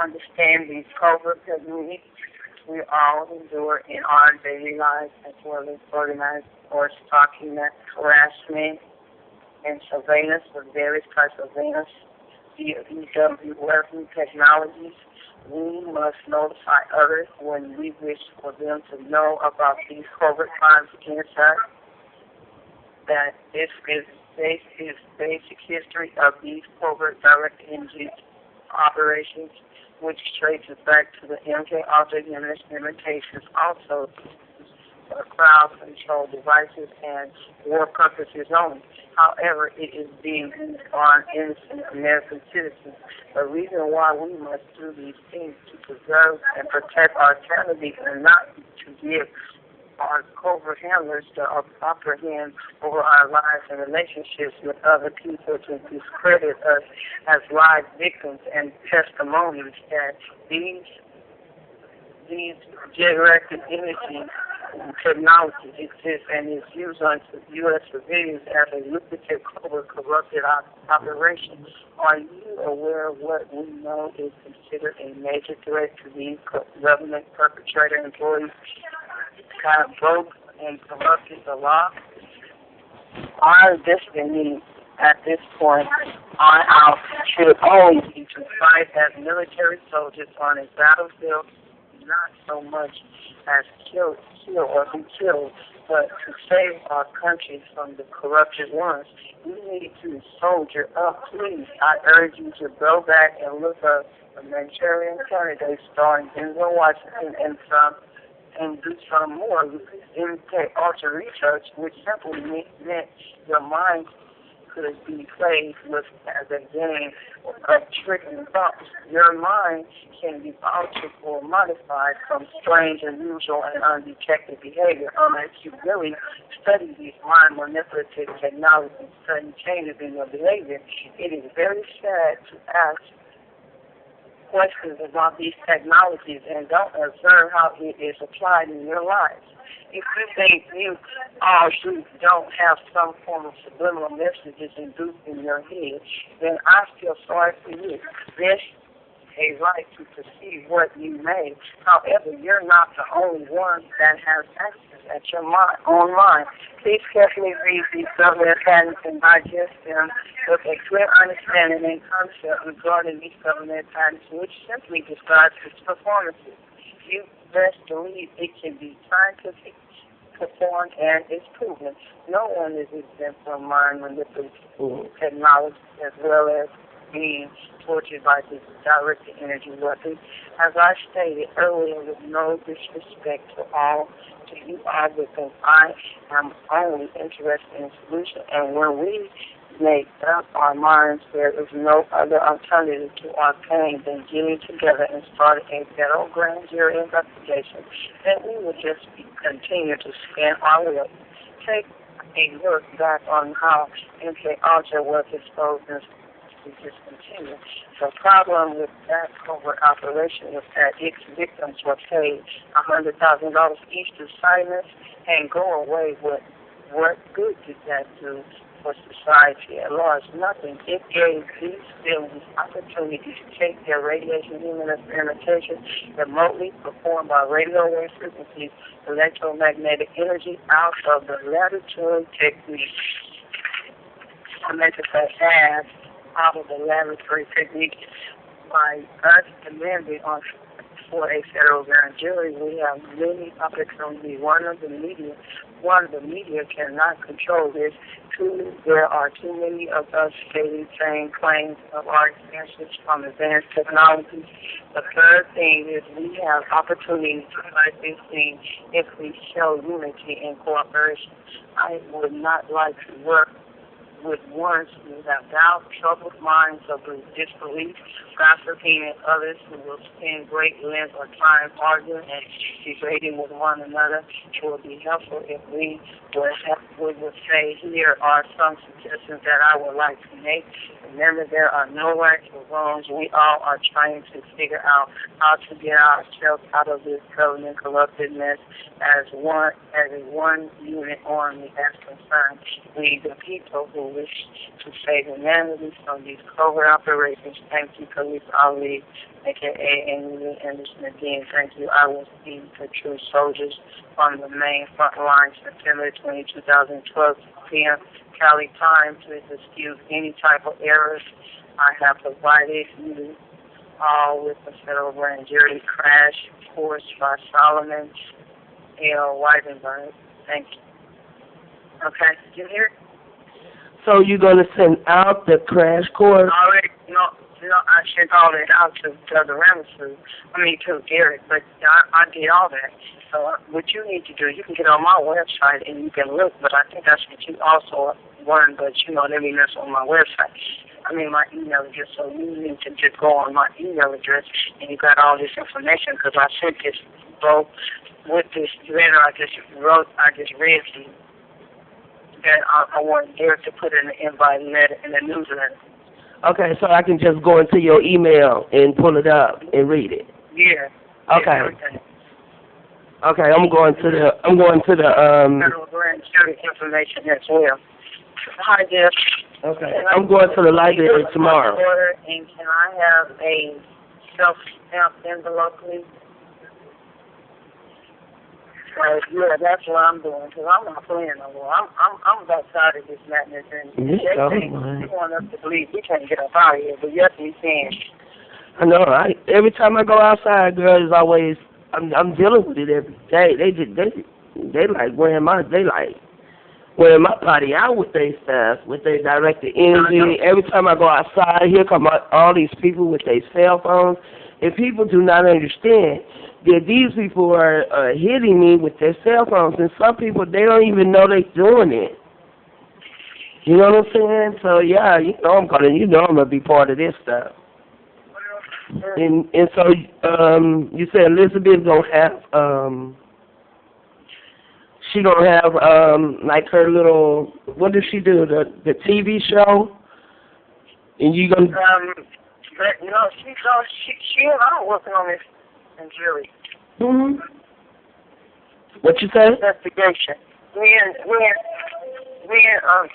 understand these covert techniques we all endure in our daily lives, as well as organized or stalking harassment and surveillance of various types of surveillance via E.W.E.N technologies. We must notify others when we wish for them to know about these covert crimes against us. That this is basic history of these covert direct energy operations, which traces back to the MK Ultra limitations, also for crowd control devices and war purposes only. However, it is being used on innocent American citizens. The reason why we must do these things to preserve and protect our sanity and not to give our covert handlers the upper hand over our lives and relationships with other people to discredit us as live victims and testimonies that these directed energy technology exists and is used on U.S. civilians as a lucrative covert corrupted operation. Are you aware of what we know is considered a major threat to these government perpetrator employees? Kind of broke and corrupted the law? Our destiny at this point on out should always be to fight as military soldiers on a battlefield, not so much as kill or be killed, but to save our country from the corrupted ones. We need to soldier up, please. I urge you to go back and look up the Manchurian Candidate starring Denzel Washington and do some more MK Ultra research, which simply meant your mind could be played with as a game of tricking thoughts. Your mind can be altered or modified from strange, unusual, and undetected behavior unless you really study these mind manipulative technologies, study changes in your behavior. It is very sad to ask questions about these technologies and don't observe how it is applied in your lives. If you think you don't have some form of subliminal messages induced in your head, then I feel sorry for you. There's a right to perceive what you may. However, you're not the only one that has access at your own mind. Please carefully read these government patents and digest them with a clear understanding and concept regarding these government patents, which simply describes its performances. You best believe it can be scientific, performed, and is proven. No one is exempt from mind manipulative technology as well as being tortured by this directed energy weapon. As I stated earlier, with no disrespect to you all, because I am only interested in solution, and when we make up our minds there is no other alternative to our pain than getting together and starting a federal grand jury investigation, then we will just continue to spin our wheels. Take a look back on how MK Ultra was exposed and just continue. The problem with that covert operation was that its victims were paid $100,000 each to silence and go away with what good did that do for society at large? Nothing. It gave these villains opportunity to take their radiation human experimentation remotely performed by radio wave frequencies, electromagnetic energy out of the laboratory technique. I meant to say out of the laboratory technique by us demanding for a federal grand jury. We have many opportunities. One of the media cannot control this. Two, there are too many of us stating saying claims of our expenses from advanced technologies. The third thing is we have opportunities to fight this thing if we show unity and cooperation. I would not like to work with ones who have doubt, troubled minds of disbelief, gossiping, and others who will spend great length of time arguing and debating with one another. It would be helpful if we would say, here are some suggestions that I would like to make. Remember, there are no rights or wrongs. We all are trying to figure out how to get ourselves out of this government corruptedness as a one unit army as concerned. We, the people who established to save humanity from these covert operations. Thank you, Police Ali, a.k.a. Emily Anderson. Again, thank you, U.S.e G.W.E.N soldiers on the main front line, September 20, 2012 p.m. Cali time. Please excuse any type of errors I have provided you all with the federal grand jury crash course by Solomon L. Weidenberg. Thank you. Okay, you hear? So you're going to send out the crash course? Already, no, I sent all that out to the Ramsey, to Eric, but I did all that. So what you need to do, you can get on my website and you can look, but I think that's what you also learned, but let me mess on my website. My email address, so you need to just go on my email address and you got all this information because I sent this both with this letter I just read to you. That I want Eric to put in the invite letter in the newsletter. Okay, so I can just go into your email and pull it up and read it. Yeah. Okay. Okay, I'm going to the federal grand jury information as well. Hi, Jeff. Okay, I'm going to the library tomorrow. And can I have a self-stamped envelope, please? Yeah, that's what I'm doing, because I'm not playing no more. I'm about tired of this madness, and they want us to believe we can't get up out of here, but yes, we can. I know. Every time I go outside, girl, is always I'm dealing with it every day. They like wearing my body out with their stuff, with their directed energy. Every time I go outside, here come all these people with their cell phones, and people do not understand that these people are hitting me with their cell phones, and some people, they don't even know they're doing it. You know what I'm saying? So yeah, I'm gonna be part of this stuff. And so you said Elizabeth gonna have she gonna have like her little, what does she do, the TV show? And you gonna she and I are working on this in jury. What you say? Investigation. Me and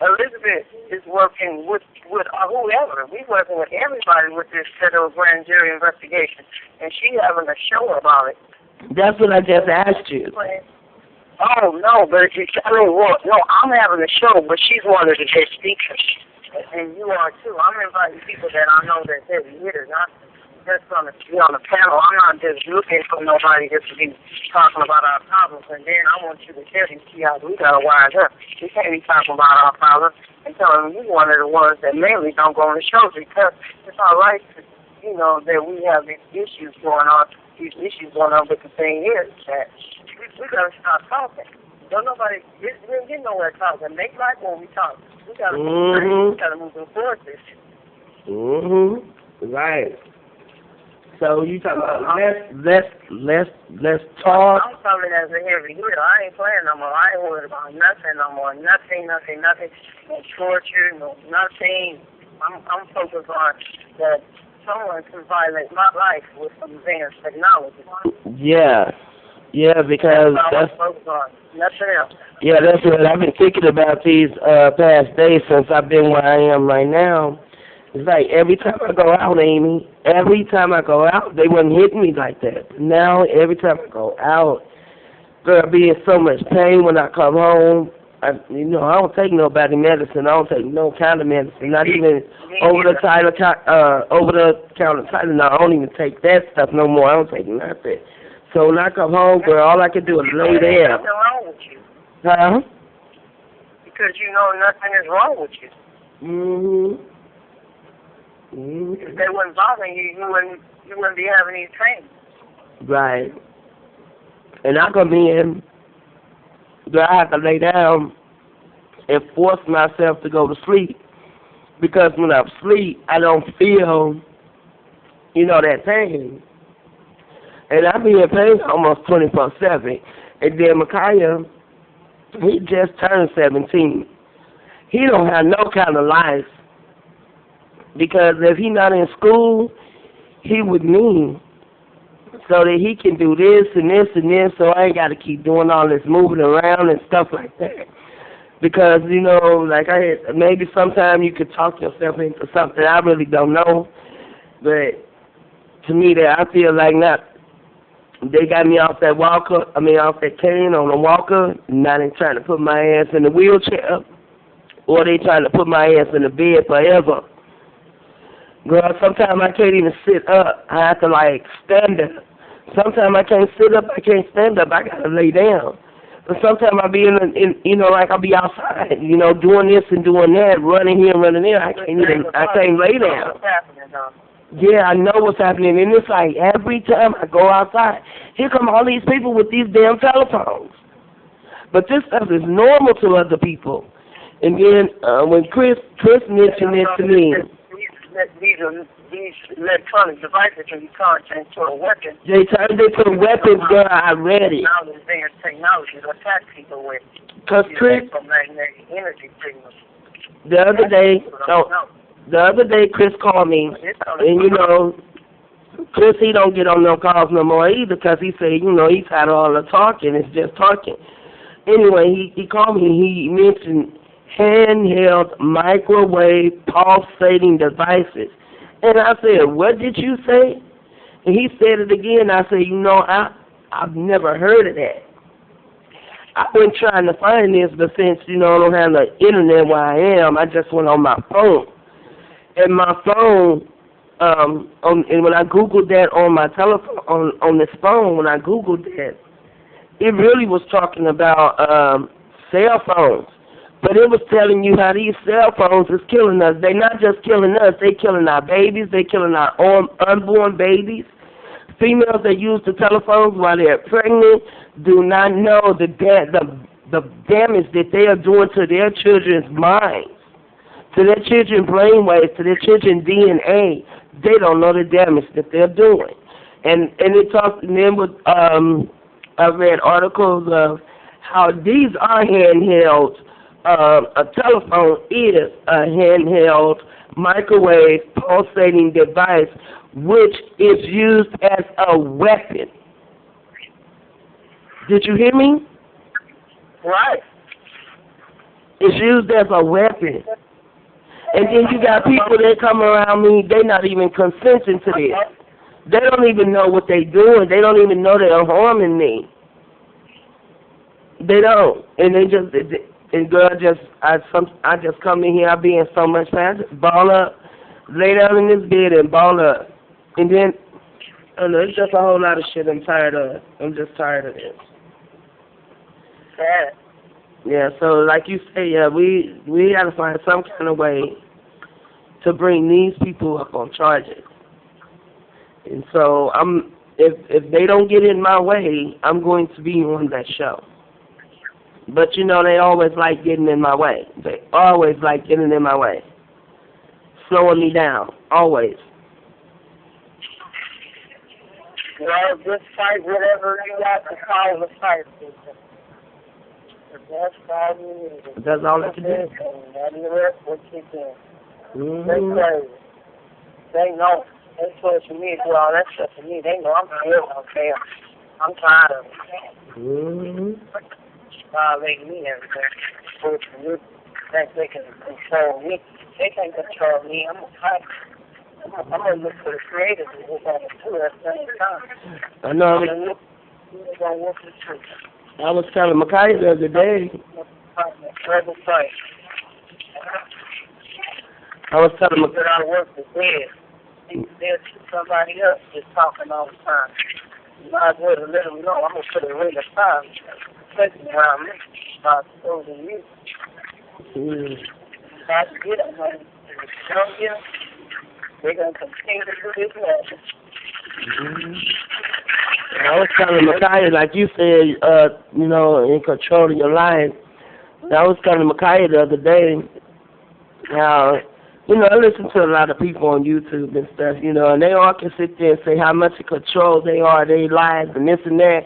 Elizabeth is working with whoever. We working with everybody with this federal grand jury investigation, and she having a show about it. That's what I just asked you. Oh no, but I'm having a show, but she's one of the guest speakers, and you are too. I'm inviting people that I know that they're hitters. Just going to be on the panel. I'm not just looking for nobody just to be talking about our problems, and then I want you to see how we got to wise up. We can't be talking about our problems and telling you one of the ones that mainly don't go on the show, because it's all right, that we have these issues going on, but the thing is that we got to stop talking. Don't nobody, we don't get nowhere talking. Make like when we talk. We got to move forward this. Right. So you talking about let's talk. I'm coming as a heavy hitter. I ain't playing no more. I ain't worried about nothing no more. Nothing. No torture, no nothing. I'm focused on that someone can violate my life with some advanced technology. Yeah, because that's focused on. Nothing else. Yeah, that's what I've been thinking about these past days since I've been where I am right now. It's like every time I go out, Amy, they wouldn't hit me like that. Now, every time I go out, girl, I be in so much pain when I come home. I don't take nobody medicine. I don't take no kind of medicine, not even over-the-counter Tylenol. I don't even take that stuff no more. I don't take nothing. So when I come home, girl, all I can do is lay there. There's nothing wrong with you. Huh? Because nothing is wrong with you. If they weren't bothering you, you wouldn't be having any pain. Right. And I come in, I have to lay down and force myself to go to sleep, because when I'm asleep, I don't feel, that pain. And I be in pain almost 24/7. And then Micaiah, he just turned 17. He don't have no kind of life. Because if he not in school, he with me, so that he can do this and this and this, so I ain't got to keep doing all this moving around and stuff like that. Because, you know, like I had, maybe sometime you could talk yourself into something. I really don't know. But to me, I feel like not. They got me off that walker, off that cane on a walker. Now they trying to put my ass in the wheelchair. Or they trying to put my ass in the bed forever. Girl, sometimes I can't even sit up. I have to, like, stand up. Sometimes I can't sit up, I can't stand up. I got to lay down. But sometimes I'll be I'll be outside, doing this and doing that, running here and running there. I can't lay down. Yeah, I know what's happening. And it's like every time I go outside, here come all these people with these damn telephones. But this stuff is normal to other people. And then when Chris mentioned it to me, these electronic devices can be turned into a weapon. They turned it to weapons, girl. I read it. Now there's technology to attack people with. Because Chris, magnetic energy signals. The other day, Chris called me, and Chris, he don't get on no calls no more either, because he said, he's had all the talking. It's just talking. Anyway, he called me. He mentioned handheld microwave pulsating devices. And I said, what did you say? And he said it again. I said, I've never heard of that. I've been trying to find this, but since, I don't have the internet where I am, I just went on my phone. And my phone, and when I Googled that on my telephone, on this phone, when I Googled that, it really was talking about cell phones. But it was telling you how these cell phones is killing us. They're not just killing us. They're killing our babies. They're killing our unborn babies. Females that use the telephones while they're pregnant do not know the damage that they are doing to their children's minds, to their children's brainwaves, to their children's DNA. They don't know the damage that they're doing. And it talks, and then with, I read articles of how these are handheld. A telephone is a handheld microwave pulsating device which is used as a weapon. Did you hear me? Right. It's used as a weapon. And then you got people that come around me, they're not even consenting to this. They don't even know what they're doing. They don't even know they're harming me. They don't. And they just... And girl, I just come in here, I be in so much pain, I just ball up, lay down in this bed and ball up. And then, I don't know, it's just a whole lot of shit I'm tired of. I'm just tired of this. Sad. Yeah, so like you say, yeah, we got to find some kind of way to bring these people up on charges. And so if they don't get in my way, I'm going to be on that show. But, they always like getting in my way. They always like getting in my way. Slowing me down. Always. Well, just fight whatever you got to call the fight. That's all you need. That's all I can do. That is what you do. They crazy. They know. They social media do all that stuff to me. They know I'm still okay. I'm tired of it. Violating me everything. Think they can control me. They can't control me. I'm a fighter. I'm going to look for the creators and look at it too at the same time. I know. I was telling Micaiah the other day. I was telling Micaiah. I work with them. There's somebody else just talking all the time. You might as well let them know. I'm going to put a ring of time. Around me, start exposing you. That's good. They're going to continue to do this magic. I was telling Micaiah, like you said, in control of your life. I was telling Micaiah the other day how, I listen to a lot of people on YouTube and stuff, and they all can sit there and say how much in control they are, their lives, and this and that.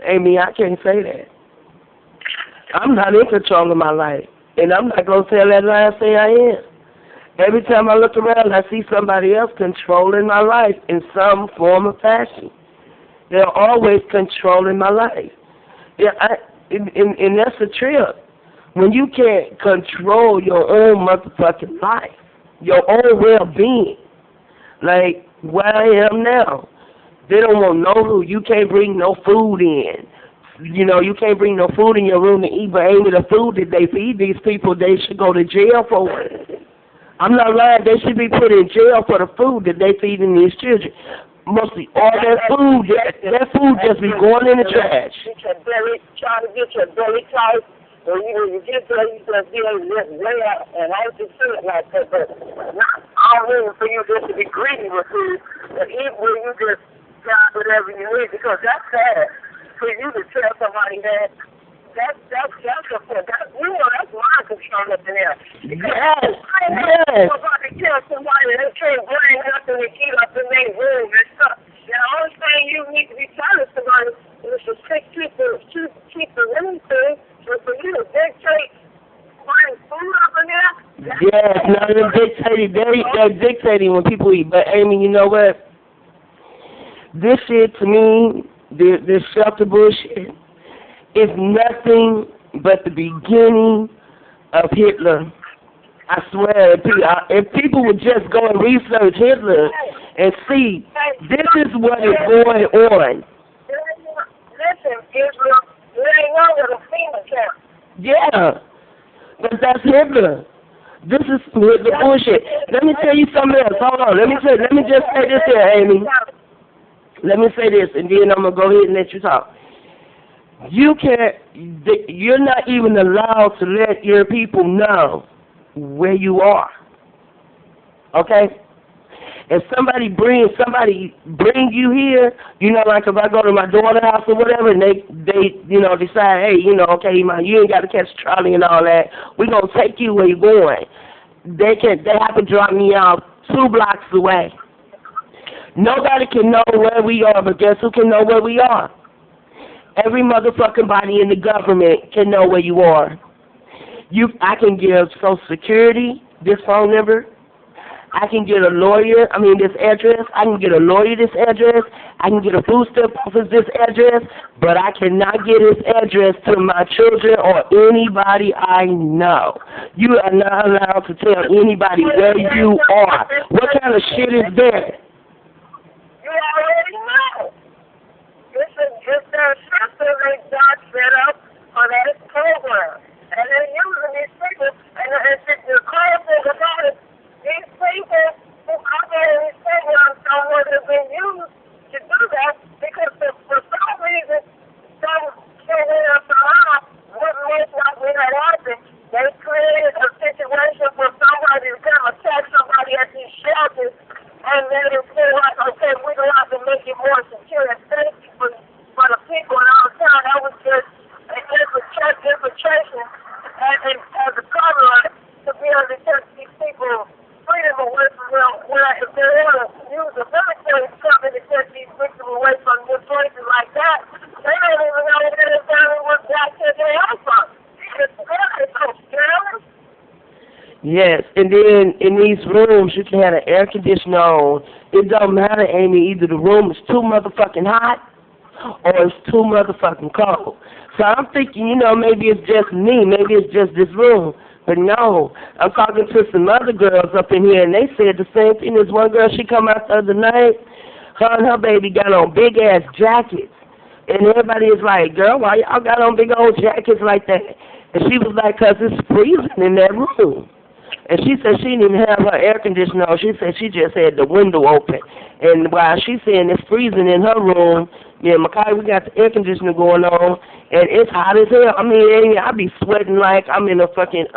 Amy, I can't say that. I'm not in control of my life. And I'm not going to tell that lie and say I am. Every time I look around, I see somebody else controlling my life in some form or fashion. They're always controlling my life. Yeah, and that's a trip. when you can't control your own motherfucking life, your own well-being, like where I am now, they don't want no food. You can't bring no food in. You know, you can't bring no food in your room to eat, but ain't it the food that they feed these people, they should go to jail for it. I'm not lying, they should be put in jail for the food that they feeding these children. Mostly all that food just be going in the trash. Get your belly, trying to get your belly tight. Or you get there, you just get lay out, and I just feel it like that, but not all mean for you just to be greedy with food, and eat where you just got whatever you need, because that's sad. For you to tell somebody that's mind control up in there. Yes. Somebody tell somebody they can't bring nothing to eat up in their room and stuff. The only thing you need to be telling somebody is to keep the anything, but for you to dictate buying food up in there. Yes, no, they're dictating when people eat. But Amy, you know what? This shit to me, this shelter bullshit, is nothing but the beginning of Hitler. I swear, if people would just go and research Hitler and see, this is what is going on. Listen, Israel, you ain't know what a FEMA camp. Yeah, but that's Hitler. This is Hitler bullshit. Let me tell you something else. Hold on. Let me just say this here, Amy. Let me say this, and then I'm gonna go ahead and let you talk. You're not even allowed to let your people know where you are. Okay? If somebody bring you here, you know, like if I go to my daughter's house or whatever, and they decide, hey, okay, man, you ain't got to catch a trolley and all that. We're gonna take you where you're going. They have to drop me off 2 blocks away. Nobody can know where we are, but guess who can know where we are? Every motherfucking body in the government can know where you are. I can give Social Security this phone number. I can get a lawyer, this address. I can get a lawyer this address. I can get a food stamp office this address. But I cannot get this address to my children or anybody I know. You are not allowed to tell anybody where you are. What kind of shit is that? You already know. It's their system they got set up for that program. And they're using these people, and the crazy about it, these people who operate these programs don't know they've been used to do that because for some reason, some children around wouldn't make what we had happened. They created a situation for somebody to come attack somebody at these shelters, and then they say, like, okay, we're going to have to make it more secure and safe for the people in our town. That was just an infiltration and as a cover-up to be able to take these people freedom away from them. Where if they want to use a military company to take these victims away from good places like that, they don't even know where they're down what black kids they are from. It's so scary. Yes, and then in these rooms, you can have an air conditioner on. It don't matter, Amy, either the room is too motherfucking hot or it's too motherfucking cold. So I'm thinking, maybe it's just me, maybe it's just this room. But no, I'm talking to some other girls up in here, and they said the same thing. There's one girl, she come out the other night, her and her baby got on big-ass jackets. And everybody is like, girl, why y'all got on big old jackets like that? And she was like, 'cause it's freezing in that room. And she said she didn't even have her air conditioner on. She said she just had the window open. And while she's saying it's freezing in her room, me and Makai, we got the air conditioner going on, and it's hot as hell. I be sweating like I'm in a fucking,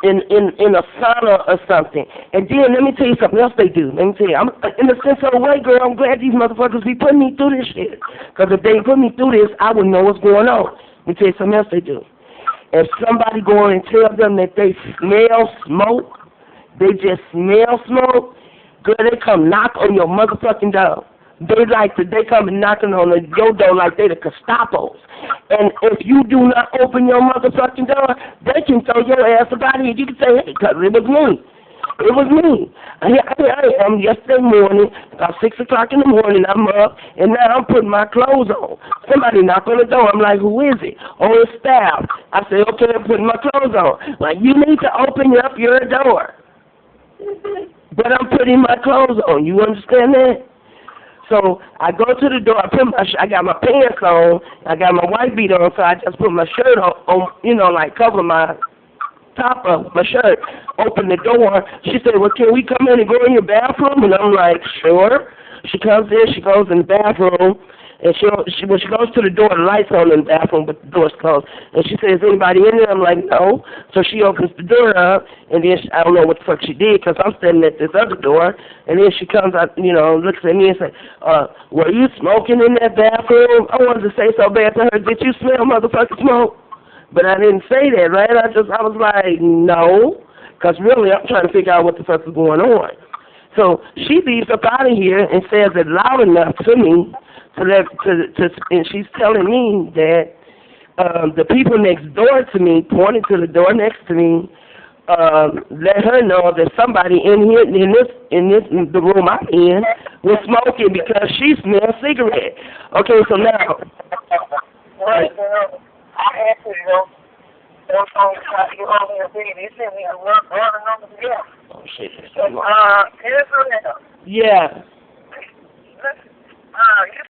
in a sauna or something. And then let me tell you something else they do. Let me tell you, I'm in a sense of a way, girl, I'm glad these motherfuckers be putting me through this shit. 'Cause if they put me through this, I wouldn't know what's going on. Let me tell you something else they do. If somebody go in and tell them that they smell smoke, they just smell smoke, girl, they come knock on your motherfucking door. They come and knocking on your door like they the Gestapos. And if you do not open your motherfucking door, they can throw your ass about here. You can say, hey, 'cause it was me. It was me. Here I am yesterday morning, about 6 o'clock in the morning, I'm up, and now I'm putting my clothes on. Somebody knocked on the door. I'm like, who is it? Oh, it's staff. I said, okay, I'm putting my clothes on. Like, you need to open up your door. But I'm putting my clothes on. You understand that? So I go to the door. I got my pants on. I got my white beat on, so I just put my shirt on, you know, like cover my top of my shirt. Open the door. She said, well, can we come in and go in your bathroom? And I'm like, sure. She comes in. She goes in the bathroom. And when she goes to the door, the light's on in the bathroom, but the door's closed. And she says, anybody in there? I'm like, no. So she opens the door up, and then I don't know what the fuck she did, because I'm standing at this other door. And then she comes out, you know, looks at me and says, were you smoking in that bathroom? I wanted to say so bad to her, did you smell motherfucking smoke? But I didn't say that, right? I was like, no, because really I'm trying to figure out what the fuck is going on. So she leaves up out of here and says it loud enough to me, and she's telling me that the people next door to me, pointing to the door next to me, let her know that somebody in here, the room I'm in, was smoking because she smelled cigarette. Okay, so now. I actually don't try to get over your thing. They sent me a running number together. Oh shit. Here's her now. Yeah. You